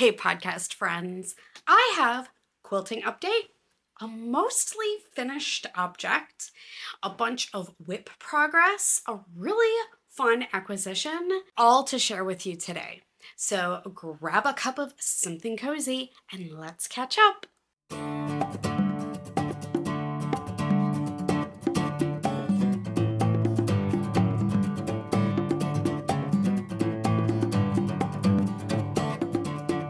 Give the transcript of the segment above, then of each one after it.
Hey podcast friends, I have quilting update, a mostly finished object, a bunch of whip progress, a really fun acquisition, all to share with you today. So grab a cup of something cozy and let's catch up.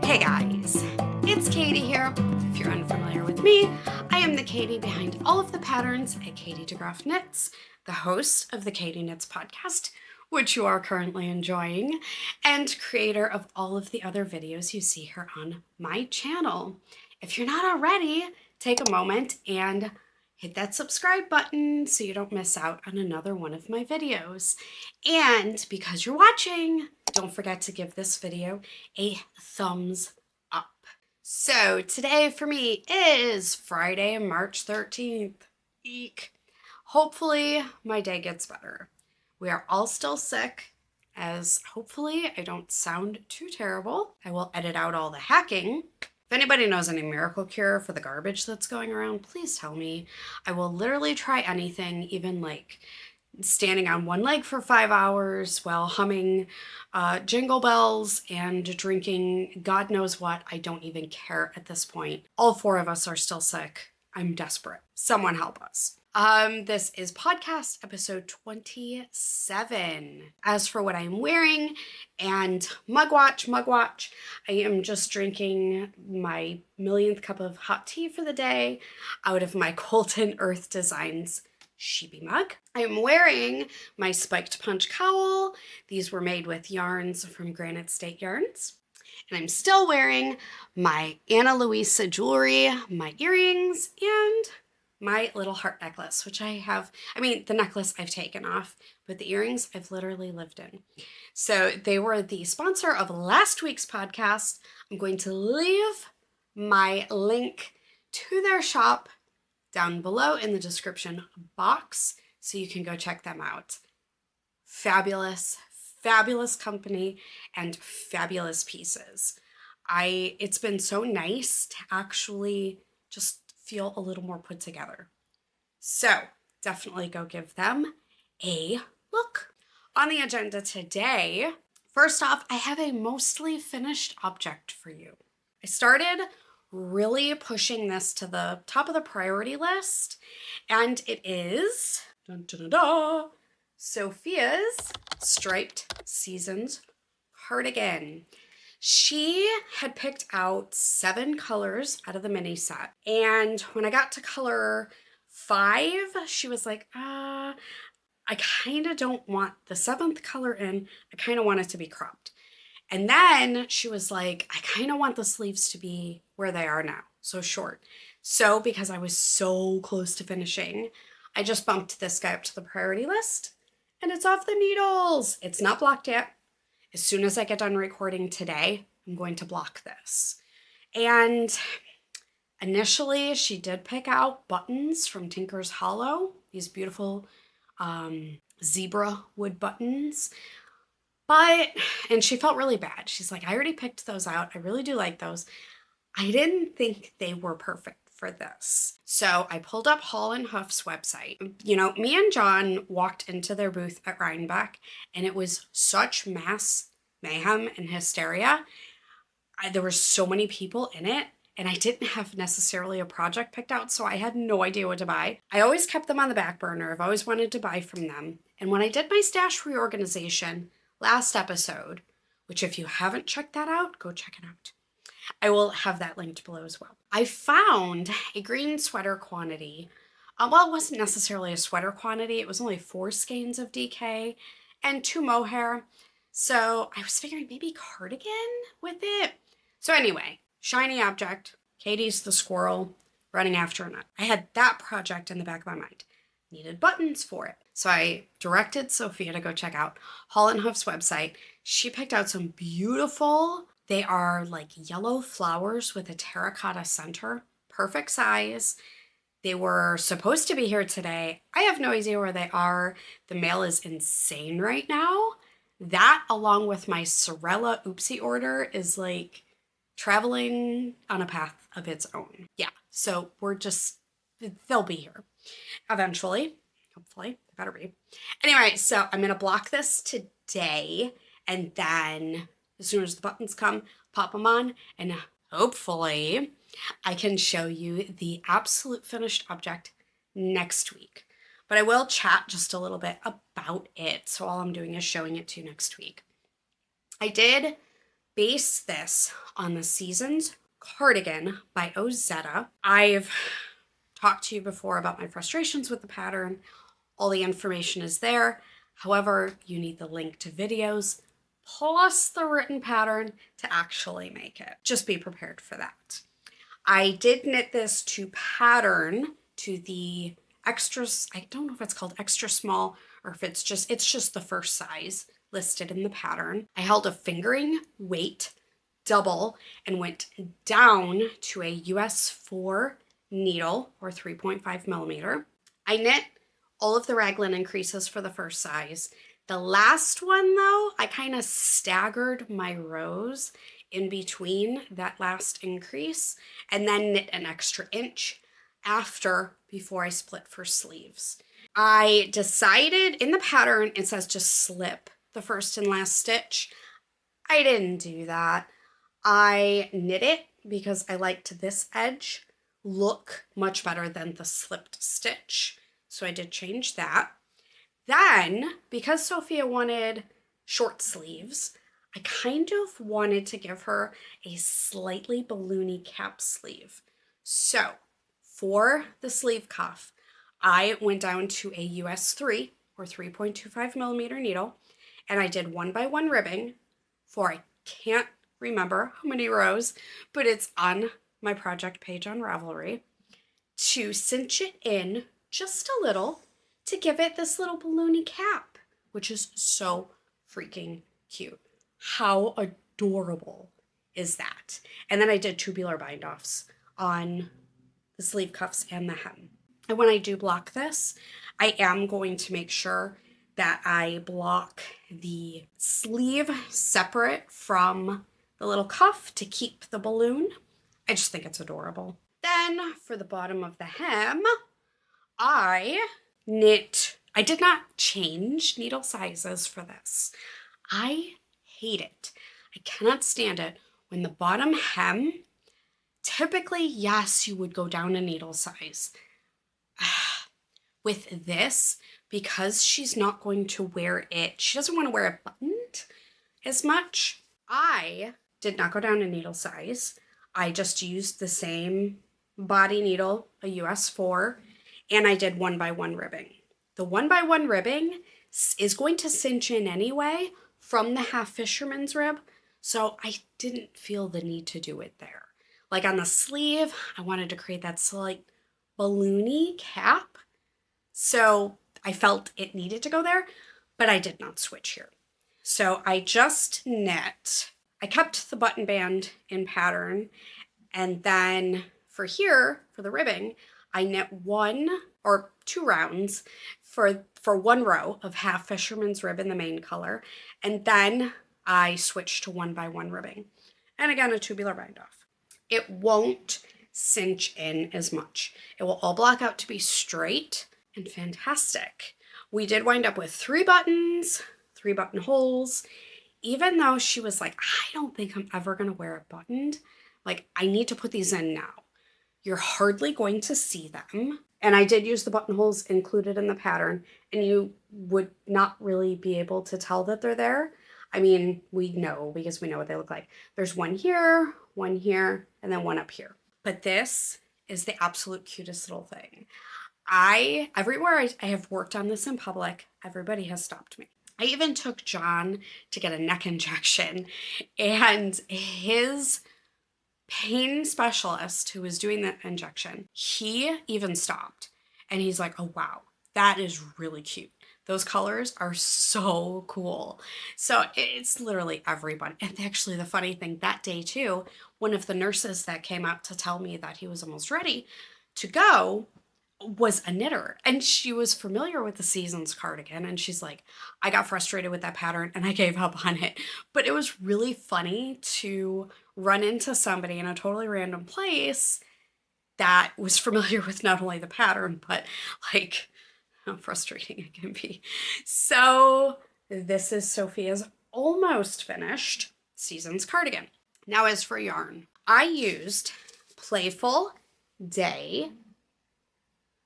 Hey guys, it's Katie here. If you're unfamiliar with me, I am the Katie behind all of the patterns at Katie DeGroff Knits, the host of the Katie Knits podcast, which you are currently enjoying, and creator of all of the other videos you see here on my channel. If you're not already, take a moment and hit that subscribe button so you don't miss out on another one of my videos. And because you're watching, don't forget to give this video a thumbs up. So today for me is Friday, March 13th. Eek. Hopefully my day gets better. We are all still sick, as hopefully I don't sound too terrible. I will edit out all the hacking. If anybody knows any miracle cure for the garbage that's going around, please tell me. I will literally try anything, even like standing on one leg for 5 hours while humming jingle bells and drinking God knows what. I don't even care at this point. All four of us are still sick. I'm desperate. Someone help us. This is podcast episode 27. As for what I'm wearing and mugwatch, I am just drinking my millionth cup of hot tea for the day out of my Quilted Earth Designs sheepy mug. I am wearing my spiked punch cowl. These were made with yarns from Granite State Yarns. And I'm still wearing my Ana Luisa jewelry, my earrings, and my little heart necklace, which I have, the necklace I've taken off, but the earrings I've literally lived in. So they were the sponsor of last week's podcast. I'm going to leave my link to their shop down below in the description box so you can go check them out. Fabulous, fabulous company and fabulous pieces. It's been so nice to actually just feel a little more put together. So definitely go give them a look. On the agenda today, first off, I have a mostly finished object for you. I started really pushing this to the top of the priority list, and it is dun, dun, dun, dun, Sophia's Striped Seasons Cardigan. She had picked out 7 colors out of the mini set, and when I got to color 5, she was like, I kind of don't want the 7th color in. I kind of want it to be cropped. And then she was like, I kind of want the sleeves to be where they are now, so short. So because I was so close to finishing, I just bumped this guy up to the priority list, and it's off the needles. It's not blocked yet. As soon as I get done recording today, I'm going to block this. And initially, she did pick out buttons from Tinker's Hollow, these beautiful zebra wood buttons. And she felt really bad. She's like, I already picked those out. I really do like those. I didn't think they were perfect for this. So I pulled up Hall & Huff's website. You know, me and John walked into their booth at Rhinebeck, and it was such mass mayhem and hysteria. There were so many people in it, and I didn't have necessarily a project picked out, so I had no idea what to buy. I always kept them on the back burner. I've always wanted to buy from them. And when I did my stash reorganization last episode, which if you haven't checked that out, go check it out. I will have that linked below as well. I found a green sweater quantity. Well, it wasn't necessarily a sweater quantity. It was only 4 skeins of DK and 2 mohair. So I was figuring maybe cardigan with it. So anyway, shiny object. Katie's the squirrel running after a nut. I had that project in the back of my mind. Needed buttons for it. So I directed Sophia to go check out Hall & Huff's website. She picked out some beautiful, they are like yellow flowers with a terracotta center, perfect size. They were supposed to be here today. I have no idea where they are. The mail is insane right now. That, along with my Sorella Oopsie order, is like traveling on a path of its own. Yeah, so they'll be here eventually. Hopefully, they better be. Anyway, so I'm gonna block this today, and then as soon as the buttons come, pop them on, and hopefully I can show you the absolute finished object next week. But I will chat just a little bit about it, so all I'm doing is showing it to you next week. I did base this on the Seasons Cardigan by Ozetta. I've talked to you before about my frustrations with the pattern. All the information is there. However, you need the link to videos plus the written pattern to actually make it. Just be prepared for that. I did knit this to pattern to the extras. I don't know if it's called extra small or if it's just the first size listed in the pattern. I held a fingering weight double and went down to a US 4 needle or 3.5 millimeter. I knit all of the raglan increases for the first size. The last one though, I kind of staggered my rows in between that last increase and then knit an extra inch before I split for sleeves. I decided in the pattern, it says just slip the first and last stitch. I didn't do that. I knit it because I liked this edge look much better than the slipped stitch. So I did change that. Then, because Sophia wanted short sleeves, I kind of wanted to give her a slightly balloony cap sleeve. So for the sleeve cuff, I went down to a US 3 or 3.25 millimeter needle, and I did 1x1 ribbing for, I can't remember how many rows, but it's on my project page on Ravelry, to cinch it in just a little to give it this little balloony cap, which is so freaking cute. How adorable is that? And then I did tubular bind offs on the sleeve cuffs and the hem. And when I do block this, I am going to make sure that I block the sleeve separate from the little cuff to keep the balloon. I just think it's adorable. Then for the bottom of the hem, I did not change needle sizes for this. I hate it. I cannot stand it when the bottom hem, typically, yes, you would go down a needle size. With this, because she's not going to wear it, she doesn't want to wear it buttoned as much. I did not go down a needle size. I just used the same body needle, a US 4, and I did 1x1 ribbing. The 1x1 ribbing is going to cinch in anyway from the half fisherman's rib, so I didn't feel the need to do it there. Like on the sleeve, I wanted to create that slight balloony cap, so I felt it needed to go there, but I did not switch here. So I just knit. I kept the button band in pattern, and then for here, for the ribbing, I knit 1 or 2 rounds for 1 row of half fisherman's rib in the main color, and then I switched to 1x1 ribbing. And again, a tubular bind off. It won't cinch in as much. It will all block out to be straight and fantastic. We did wind up with 3 buttons, 3 buttonholes. Even though she was like, I don't think I'm ever gonna wear it buttoned. Like, I need to put these in now. You're hardly going to see them. And I did use the buttonholes included in the pattern, and you would not really be able to tell that they're there. I mean, we know because we know what they look like. There's one here, and then one up here. But this is the absolute cutest little thing. Everywhere I have worked on this in public, everybody has stopped me. I even took John to get a neck injection, and his pain specialist who was doing the injection, he even stopped, and he's like, oh wow, that is really cute. Those colors are so cool. So it's literally everybody. And actually the funny thing, that day too, one of the nurses that came out to tell me that he was almost ready to go was a knitter, and she was familiar with the Seasons cardigan, and she's like, I got frustrated with that pattern and I gave up on it. But it was really funny to run into somebody in a totally random place that was familiar with not only the pattern, but like how frustrating it can be. So this is Sophia's almost finished Seasons cardigan. Now as for yarn, I used Playful Day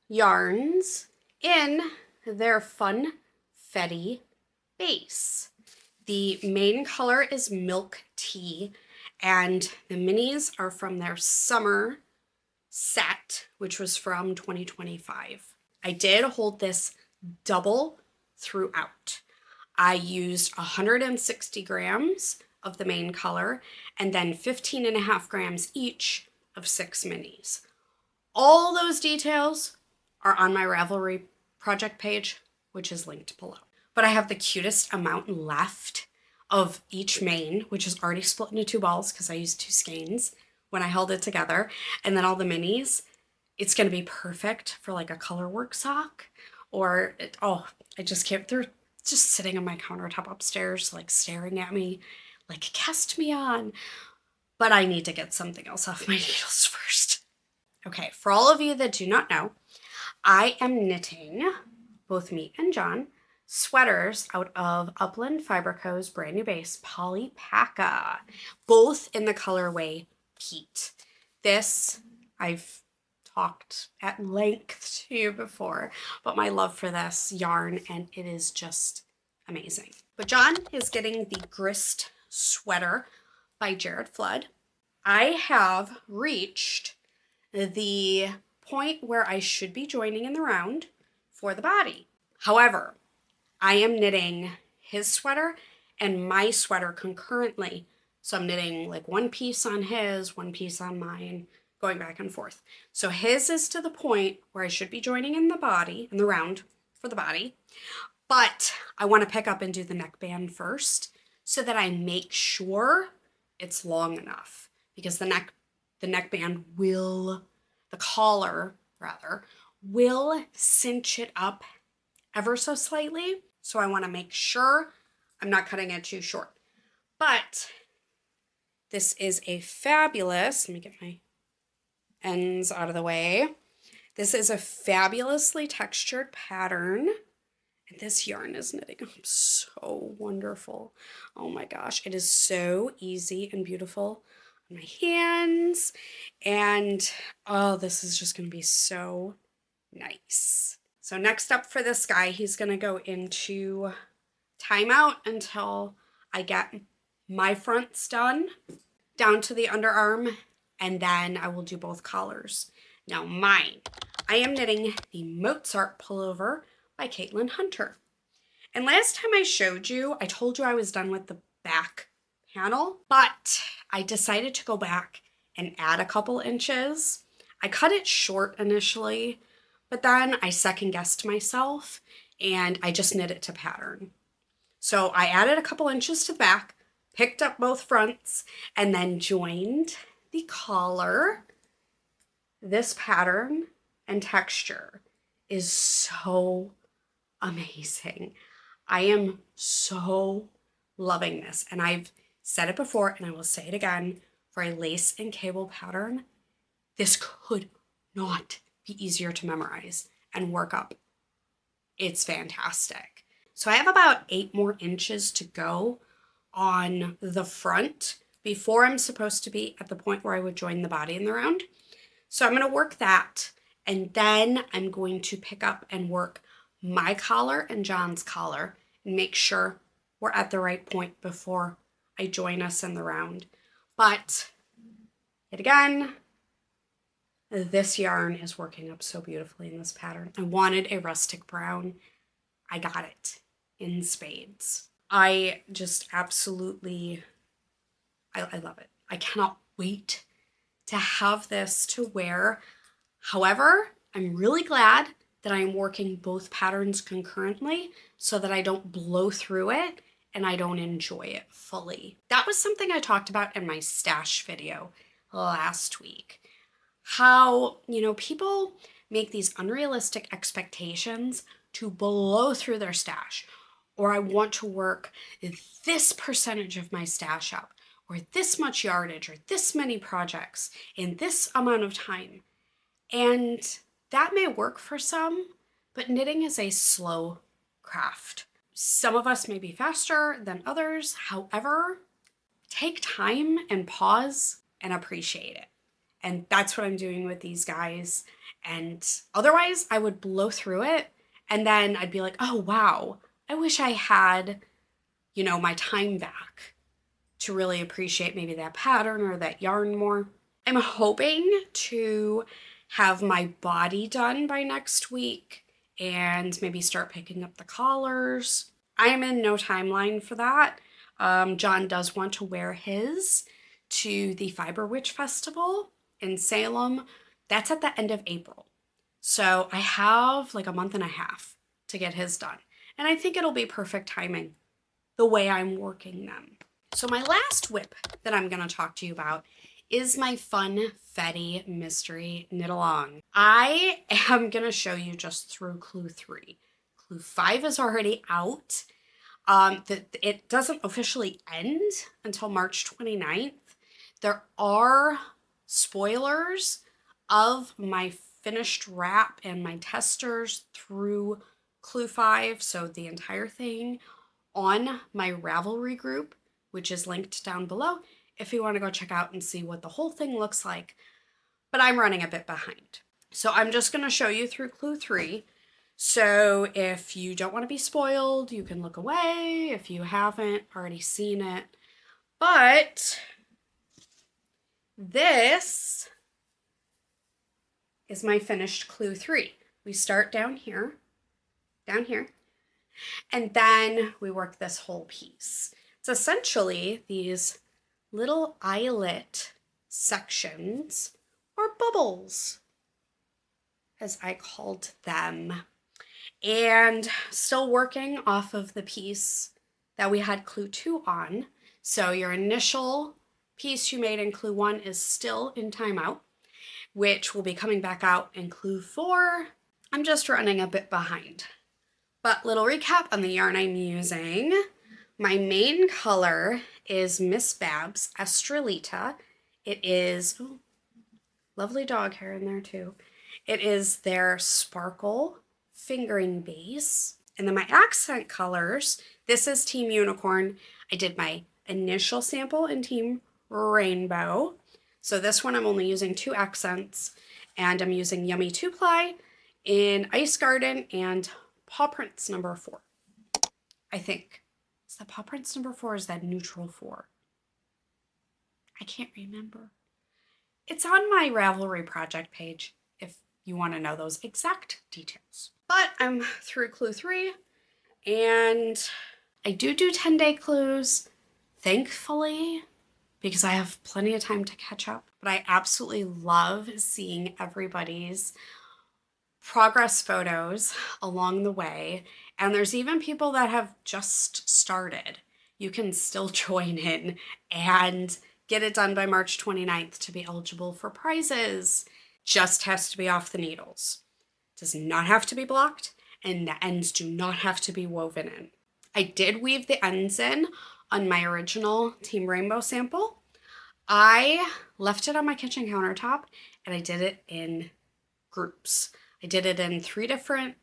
Yarns in their Funfetti base. The main color is Milk Tea, and the minis are from their summer set, which was from 2025. I did hold this double throughout. I used 160 grams of the main color and then 15.5 grams each of 6 minis. All those details are on my Ravelry project page, which is linked below. But I have the cutest amount left of each main, which is already split into 2 balls because I used 2 skeins when I held it together. And then all the minis, it's going to be perfect for like a color work sock or, I just can't, they're just sitting on my countertop upstairs, like staring at me, like cast me on. But I need to get something else off my needles first. Okay, for all of you that do not know, I am knitting, both me and John, sweaters out of Upland Fiber Co's brand new base, Polypaca, both in the colorway Peat. This, I've talked at length to you before, but my love for this yarn, and it is just amazing. But John is getting the Grist sweater by Jared Flood. I have reached the point where I should be joining in the round for the body. However, I am knitting his sweater and my sweater concurrently. So I'm knitting like one piece on his, one piece on mine, going back and forth. So his is to the point where I should be joining in the body, in the round for the body. But I want to pick up and do the neckband first so that I make sure it's long enough, because the neckband will, the collar rather, will cinch it up ever so slightly. So I want to make sure I'm not cutting it too short. But this is a fabulous, let me get my ends out of the way. This is a fabulously textured pattern. And this yarn is knitting up so wonderful. Oh my gosh, it is so easy and beautiful on my hands. And oh, this is just going to be so nice. So next up for this guy, he's going to go into timeout until I get my fronts done down to the underarm, and then I will do both collars. Now mine, I am knitting the Mozart pullover by Caitlin Hunter. And last time I showed you, I told you I was done with the back panel, but I decided to go back and add a couple inches. I cut it short initially, but then I second guessed myself and I just knit it to pattern. So I added a couple inches to the back, picked up both fronts, and then joined the collar. This pattern and texture is so amazing. I am so loving this. And I've said it before and I will say it again, for a lace and cable pattern, this could not be easier to memorize and work up. It's fantastic. So I have about 8 more inches to go on the front before I'm supposed to be at the point where I would join the body in the round. So I'm going to work that, and then I'm going to pick up and work my collar and John's collar and make sure we're at the right point before I join us in the round. But yet again, this yarn is working up so beautifully in this pattern. I wanted a rustic brown. I got it in spades. I just absolutely, I love it. I cannot wait to have this to wear. However, I'm really glad that I'm working both patterns concurrently so that I don't blow through it and I don't enjoy it fully. That was something I talked about in my stash video last week. How, people make these unrealistic expectations to blow through their stash. Or I want to work this percentage of my stash up, or this much yardage or this many projects in this amount of time. And that may work for some, but knitting is a slow craft. Some of us may be faster than others. However, take time and pause and appreciate it. And that's what I'm doing with these guys. And otherwise, I would blow through it and then I'd be like, oh, wow, I wish I had, my time back to really appreciate maybe that pattern or that yarn more. I'm hoping to have my body done by next week and maybe start picking up the collars. I'm in no timeline for that. John does want to wear his to the Fiber Witch Festival in Salem. That's at the end of April. So I have like a month and a half to get his done. And I think it'll be perfect timing the way I'm working them. So my last whip that I'm going to talk to you about is my Funfetti Mystery Knit Along. I am going to show you just through Clue 3. Clue 5 is already out. It doesn't officially end until March 29th. There are spoilers of my finished wrap and my testers through Clue 5, so the entire thing, on my Ravelry group, which is linked down below if you want to go check out and see what the whole thing looks like. But I'm running a bit behind. So I'm just going to show you through Clue 3. So if you don't want to be spoiled, you can look away if you haven't already seen it. But this is my finished Clue 3. We start down here, and then we work this whole piece. It's essentially these little eyelet sections, or bubbles, as I called them. And still working off of the piece that we had Clue 2 on. So your initial piece you made in Clue 1 is still in timeout, which will be coming back out in Clue 4. I'm just running a bit behind. But little recap on the yarn I'm using. My main color is Miss Babs Estrelita. It is, lovely dog hair in there too. It is their Sparkle Fingering Base. And then my accent colors, this is Team Unicorn. I did my initial sample in Team Rainbow. So this one I'm only using 2 accents, and I'm using Yummy 2-ply in Ice Garden and Paw Prints number 4. I think. Is that Paw Prints number 4 or is that Neutral 4? I can't remember. It's on my Ravelry project page if you want to know those exact details. But I'm through Clue 3, and I do 10-day clues, thankfully, because I have plenty of time to catch up. But I absolutely love seeing everybody's progress photos along the way. And there's even people that have just started. You can still join in and get it done by March 29th to be eligible for prizes. Just has to be off the needles. Does not have to be blocked, and the ends do not have to be woven in. I did weave the ends in on my original Team Rainbow sample. I left it on my kitchen countertop, and I did it in groups. I did it in 3 different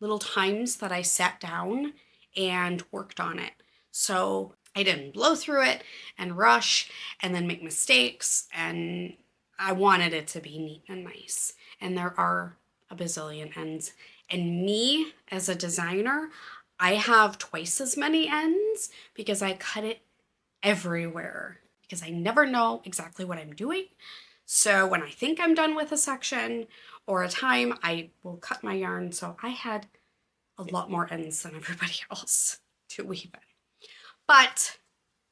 little times that I sat down and worked on it. So I didn't blow through it and rush and then make mistakes, and I wanted it to be neat and nice. And there are a bazillion ends. And me, as a designer, I have twice as many ends because I cut it everywhere because I never know exactly what I'm doing. So when I think I'm done with a section or a time, I will cut my yarn. So I had a lot more ends than everybody else to weave in. But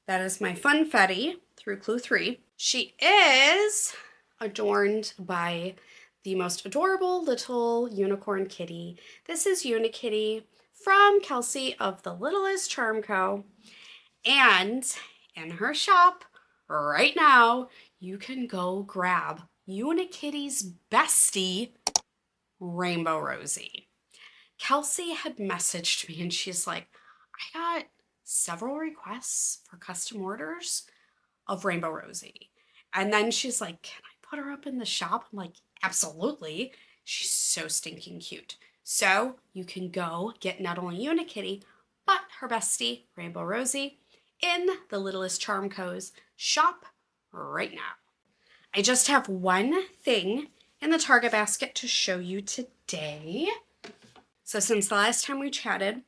that is my Funfetti through Clue 3. She is adorned by the most adorable little unicorn kitty. This is Unikitty from Kelsey of the Littlest Charm Co. And in her shop right now, you can go grab Unikitty's bestie, Rainbow Rosie. Kelsey had messaged me and she's like, I got several requests for custom orders, of Rainbow Rosie. And then she's like, can I put her up in the shop? I'm like, absolutely. She's so stinking cute. So you can go get not only Unikitty, but her bestie, Rainbow Rosie, in the Littlest Charm Co's shop right now. I just have one thing in the Target basket to show you today. So since the last time we chatted,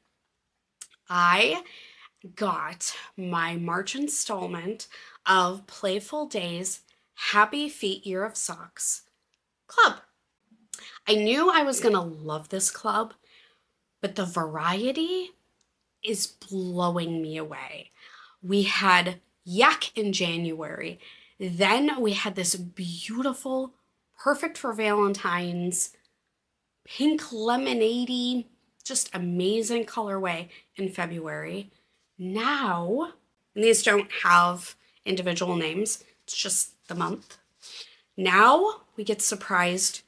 I got my March installment of Playful Day's Happy Feet Year of Socks club. I knew I was going to love this club, but the variety is blowing me away. We had Yak in January. Then we had this beautiful, perfect for Valentine's, pink lemonade-y, just amazing colorway in February. Now, and these don't have individual names, it's just the month. Now we get surprised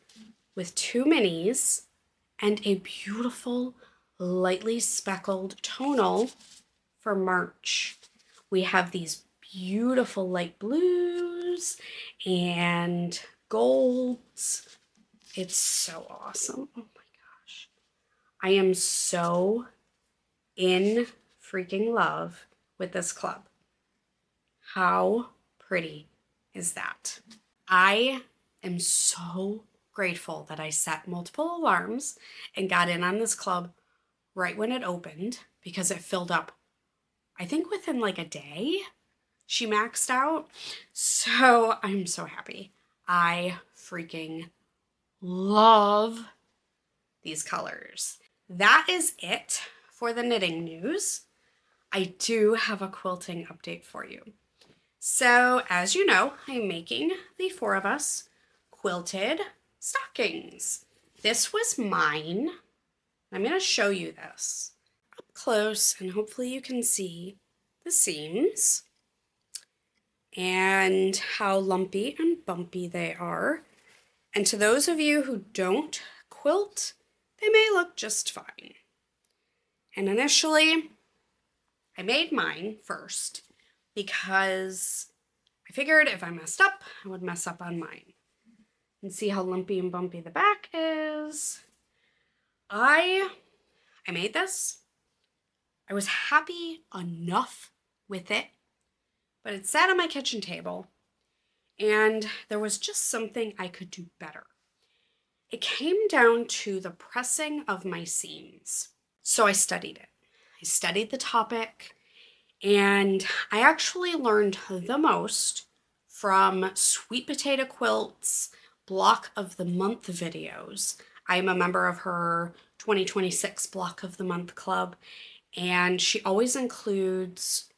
with 2 minis and a beautiful, lightly speckled tonal for March. We have these beautiful light blues and golds. It's so awesome. Oh my gosh. I am so in freaking love with this club. How pretty is that? I am so grateful that I set multiple alarms and got in on this club right when it opened because it filled up, I think within like a day. She maxed out. So I'm so happy. I freaking love these colors. That is it for the knitting news. I do have a quilting update for you. So as you know, I'm making the 4 of us quilted stockings. This was mine. I'm going to show you this up close and hopefully you can see the seams and how lumpy and bumpy they are. And to those of you who don't quilt, they may look just fine. And initially, I made mine first because I figured if I messed up, I would mess up on mine. And see how lumpy and bumpy the back is. I made this. I was happy enough with it, but it sat on my kitchen table and there was just something I could do better. It came down to the pressing of my seams. So I studied it. I studied the topic and I actually learned the most from Sweet Potato Quilt's Block of the Month videos. I am a member of her 2026 Block of the Month club, and she always includes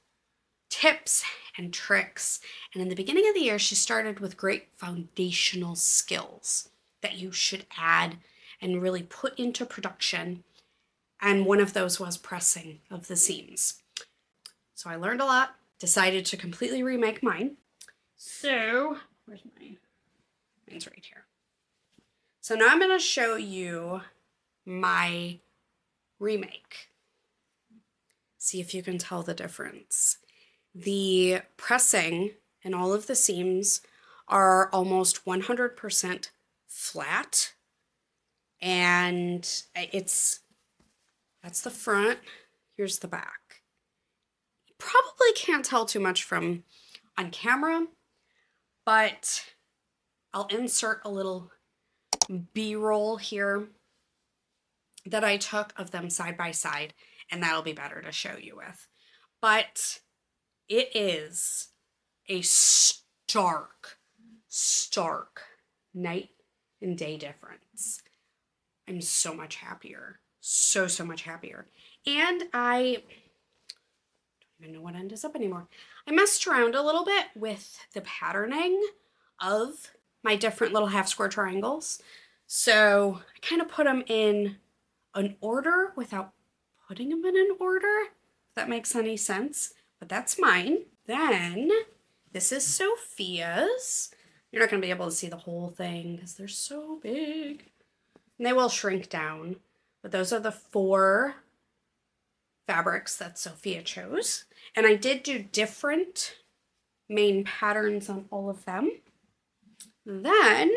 tips and tricks. And in the beginning of the year, she started with great foundational skills that you should add and really put into production. And one of those was pressing of the seams. So I learned a lot, decided to completely remake mine. So, where's mine? Mine's right here. So now I'm going to show you my remake. See if you can tell the difference. The pressing and all of the seams are almost 100% flat. And that's the front. Here's the back. You probably can't tell too much from on camera, but I'll insert a little B-roll here that I took of them side by side, and that'll be better to show you with. But it is a stark night and day difference. I'm so much happier. So much happier. And I don't even know what end is up anymore. I messed around a little bit with the patterning of my different little half square triangles. So I kind of put them in an order without putting them in an order, if that makes any sense. But that's mine. Then this is Sophia's. You're not going to be able to see the whole thing because they're so big. And they will shrink down. But those are the 4 fabrics that Sophia chose. And I did do different main patterns on all of them. Then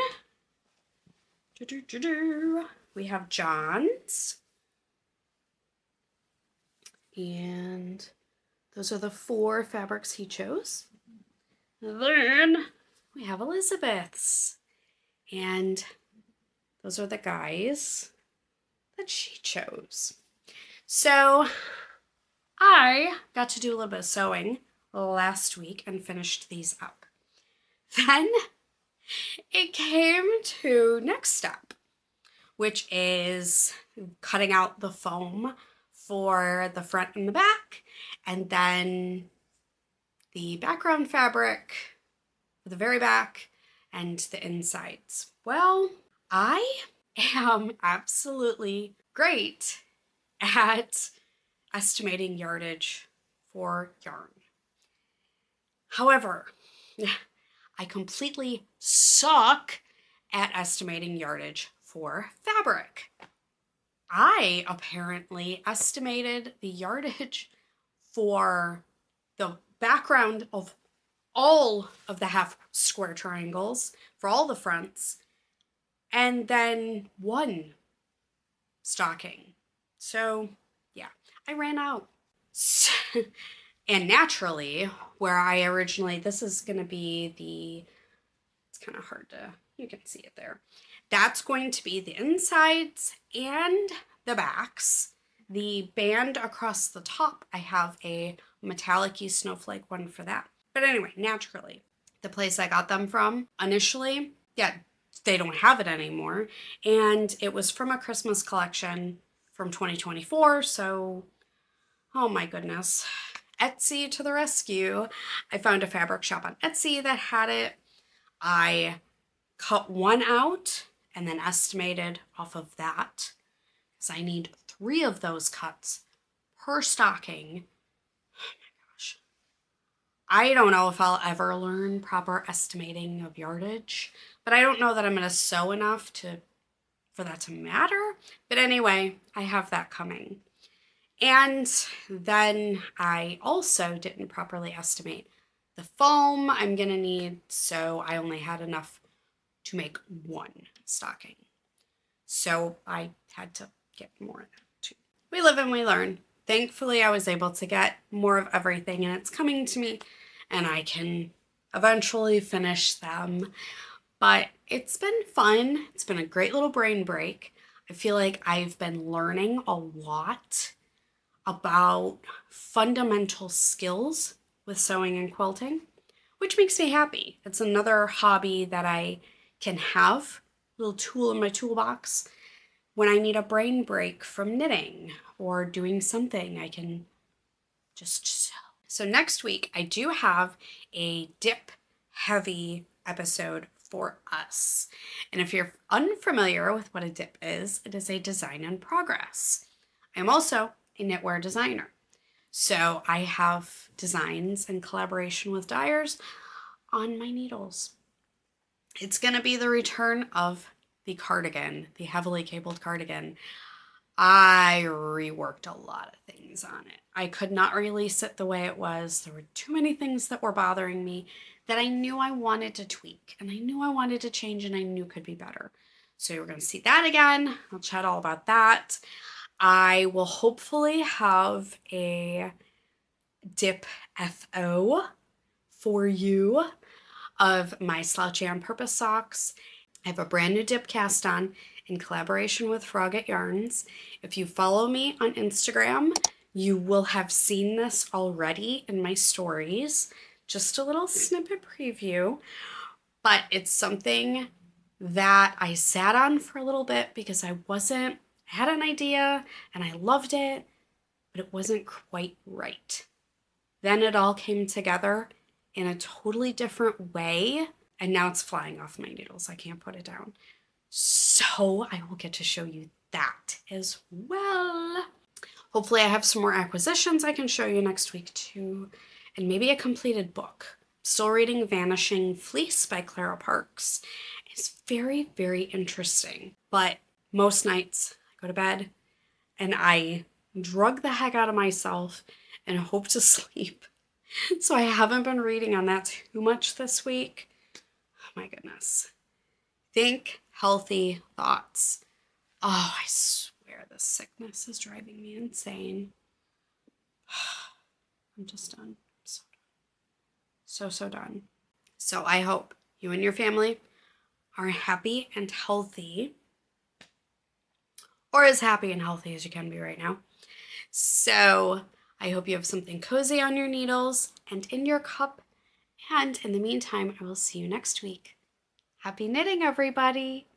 we have John's. And those are the 4 fabrics he chose. Then we have Elizabeth's. And those are the guys that she chose. So I got to do a little bit of sewing last week and finished these up. Then it came to next step, which is cutting out the foam for the front and the back, and then the background fabric for the very back and the insides. Well, I am absolutely great at estimating yardage for yarn. However, I completely suck at estimating yardage for fabric. I apparently estimated the yardage for the background of all of the half square triangles, for all the fronts, and then one stocking. So yeah, I ran out. And naturally, where I originally, this is going to be it's kind of hard to, you can see it there. That's going to be the insides and the backs. The band across the top, I have a metallic-y snowflake one for that. But anyway, naturally, the place I got them from initially, yeah, they don't have it anymore. And it was from a Christmas collection from 2024. So, oh my goodness. Etsy to the rescue. I found a fabric shop on Etsy that had it. I cut one out and then estimated off of that, because I need 3 of those cuts per stocking. Oh my gosh. I don't know if I'll ever learn proper estimating of yardage, but I don't know that I'm going to sew enough for that to matter. But anyway, I have that coming. And then I also didn't properly estimate the foam I'm going to need, so I only had enough to make 1 stocking. So I had to get more of that too. We live and we learn. Thankfully, I was able to get more of everything, and it's coming to me, and I can eventually finish them. But it's been fun. It's been a great little brain break. I feel like I've been learning a lot about fundamental skills with sewing and quilting, which makes me happy. It's another hobby that I can have, a little tool in my toolbox, when I need a brain break from knitting or doing something. I can just sew. So next week, I do have a dip heavy episode for us. And if you're unfamiliar with what a dip is, it is a design in progress. I'm also a knitwear designer. So I have designs in collaboration with dyers on my needles. It's going to be the return of the cardigan, the heavily cabled cardigan. I reworked a lot of things on it. I could not release it the way it was. There were too many things that were bothering me that I knew I wanted to tweak, and I knew I wanted to change, and I knew could be better. So you're going to see that again. I'll chat all about that. I will hopefully have a dip FO for you of my slouchy on purpose socks. I have a brand new dip cast on in collaboration with Frogget Yarns. If you follow me on Instagram, you will have seen this already in my stories. Just a little snippet preview, but it's something that I sat on for a little bit because I had an idea and I loved it, but it wasn't quite right. Then it all came together in a totally different way, and now it's flying off my needles. I can't put it down. So I will get to show you that as well. Hopefully I have some more acquisitions I can show you next week too, and maybe a completed book. Still reading Vanishing Fleece by Clara Parks. It's very, very interesting, but most nights I go to bed and I drug the heck out of myself and hope to sleep So I haven't been reading on that too much this week. Oh my goodness. Think healthy thoughts. Oh, I swear this sickness is driving me insane. I'm just done. So done. So I hope you and your family are happy and healthy, or as happy and healthy as you can be right now. So I hope you have something cozy on your needles and in your cup. And in the meantime, I will see you next week. Happy knitting, everybody!